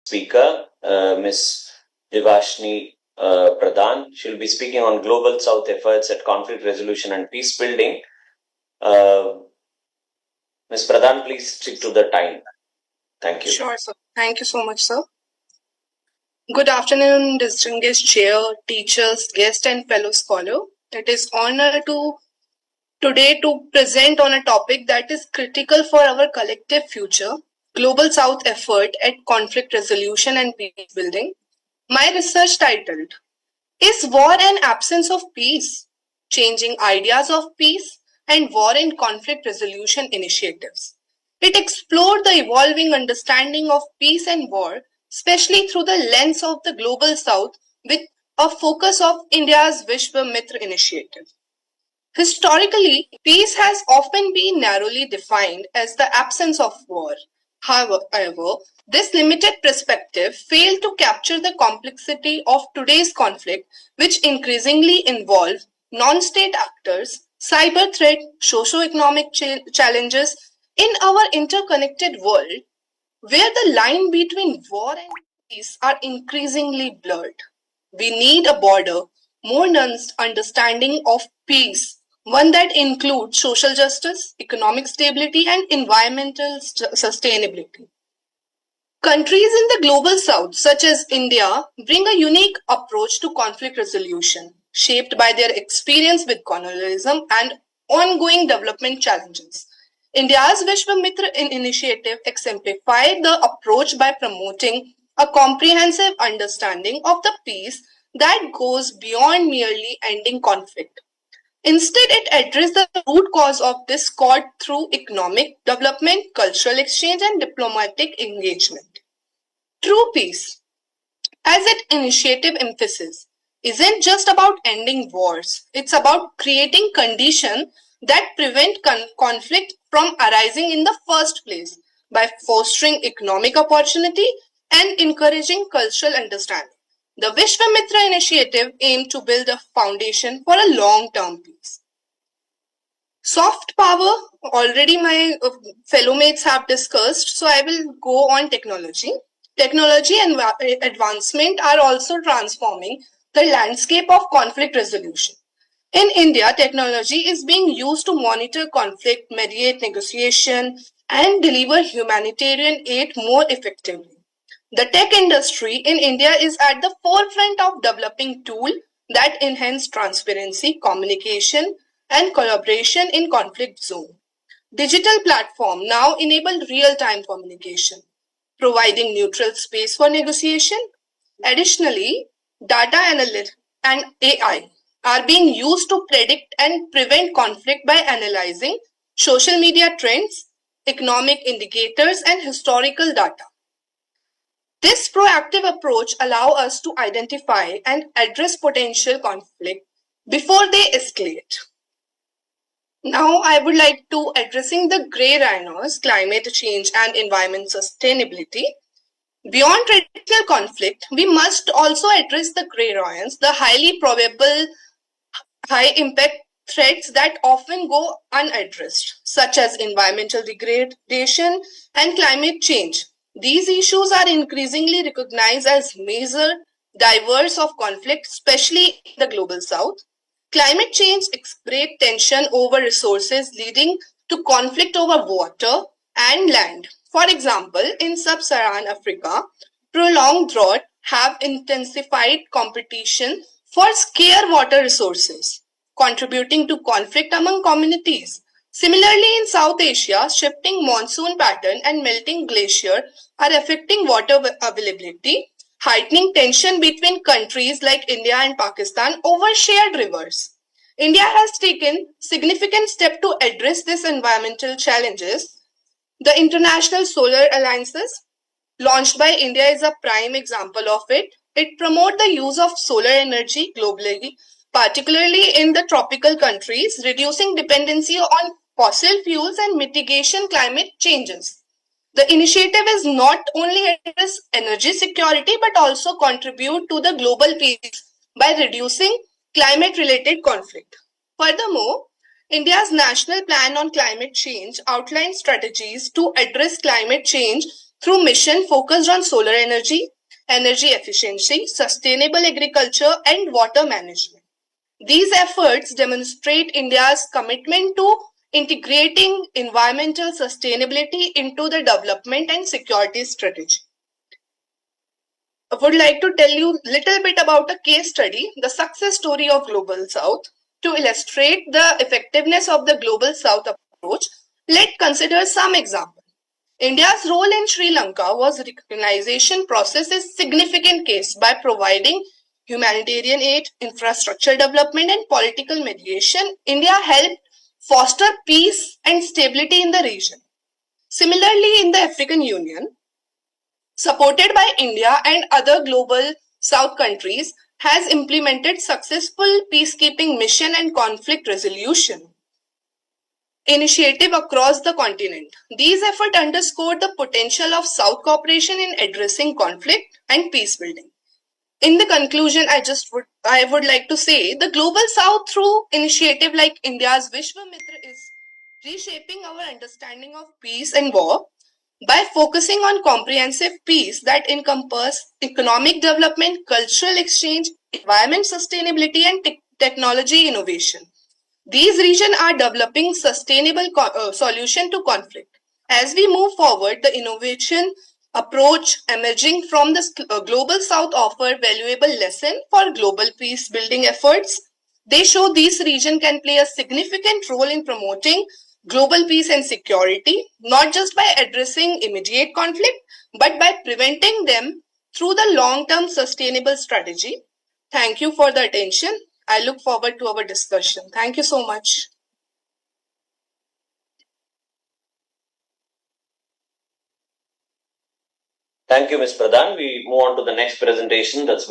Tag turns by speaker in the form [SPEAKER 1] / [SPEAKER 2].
[SPEAKER 1] speaker, Ms. Devashni Pradhan. She'll be speaking on Global South efforts at conflict resolution and peace building. Ms. Pradhan, please stick to the time. Thank you.
[SPEAKER 2] Sure, sir. Thank you so much, sir. Good afternoon, distinguished chair, teachers, guests, and fellow scholar. It is honor today to present on a topic that is critical for our collective future, Global South effort at conflict resolution and peace building. My research titled, Is War an Absence of Peace? Changing Ideas of Peace and War and Conflict Resolution Initiatives. It explored the evolving understanding of peace and war, especially through the lens of the Global South with a focus of India's Vishwa Mitra initiative. Historically, peace has often been narrowly defined as the absence of war. However, this limited perspective failed to capture the complexity of today's conflict, which increasingly involve non-state actors, cyber threat, socio-economic challenges in our interconnected world, where the line between war and peace are increasingly blurred. We need a broader, more nuanced understanding of peace, one that includes social justice, economic stability, and environmental sustainability. Countries in the global south, such as India, bring a unique approach to conflict resolution, shaped by their experience with colonialism and ongoing development challenges. India's Vishwa Mitra initiative exemplified the approach by promoting a comprehensive understanding of the peace that goes beyond merely ending conflict. Instead, it addressed the root cause of discord through economic development, cultural exchange, and diplomatic engagement. True peace, as its initiative emphasis, isn't just about ending wars. It's about creating conditions that prevent conflict from arising in the first place by fostering economic opportunity and encouraging cultural understanding. The Vishwa Mitra initiative aimed to build a foundation for a long-term peace. Soft power, already my fellow mates have discussed, so I will go on technology. Technology and advancement are also transforming the landscape of conflict resolution. In India, technology is being used to monitor conflict, mediate negotiation, and deliver humanitarian aid more effectively. The tech industry in India is at the forefront of developing tools that enhance transparency, communication, and collaboration in conflict zone. Digital platforms now enable real-time communication, providing neutral space for negotiation. Additionally, data analytics and AI are being used to predict and prevent conflict by analyzing social media trends, economic indicators, and historical data. This proactive approach allows us to identify and address potential conflict before they escalate. Now, I would like to addressing the grey rhinos, climate change and environment sustainability. Beyond traditional conflict, we must also address the grey rhinos, the highly probable high-impact threats that often go unaddressed, such as environmental degradation and climate change. These issues are increasingly recognized as major drivers of conflict, especially in the global south. Climate change exacerbates tension over resources, leading to conflict over water and land. For example, in sub-Saharan Africa, prolonged drought have intensified competition for scarce water resources, contributing to conflict among communities. Similarly, in South Asia, shifting monsoon pattern and melting glacier are affecting water availability, heightening tension between countries like India and Pakistan over shared rivers. India has taken significant steps to address these environmental challenges. The International Solar Alliances, launched by India, is a prime example of it. It promotes the use of solar energy globally, particularly in the tropical countries, reducing dependency on fossil fuels and mitigation climate changes. The initiative is not only address energy security but also contribute to the global peace by reducing climate-related conflict. Furthermore, India's National Plan on Climate Change outlines strategies to address climate change through mission focused on solar energy, energy efficiency, sustainable agriculture, and water management. These efforts demonstrate India's commitment to integrating environmental sustainability into the development and security strategy. I would like to tell you a little bit about a case study, the success story of Global South. To illustrate the effectiveness of the Global South approach, let's consider some examples. India's role in Sri Lanka was recognition process is significant case by providing humanitarian aid, infrastructure development, and political mediation. India helped foster peace and stability in the region. Similarly, in the African Union, supported by India and other global South countries, has implemented successful peacekeeping mission and conflict resolution initiative across the continent. These efforts underscore the potential of South cooperation in addressing conflict and peace building. In the conclusion, I would like to say the Global South through initiative like India's Vishwamitra is reshaping our understanding of peace and war by focusing on comprehensive peace that encompasses economic development, cultural exchange, environment sustainability, and technology innovation. These regions are developing sustainable solution to conflict. As we move forward, the innovation approach emerging from the Global South offer valuable lesson for global peace building efforts. They show this region can play a significant role in promoting global peace and security, not just by addressing immediate conflict, but by preventing them through the long-term sustainable strategy. Thank you for the attention. I look forward to our discussion. Thank you so much.
[SPEAKER 1] Thank you, Ms. Pradhan. We move on to the next presentation. That's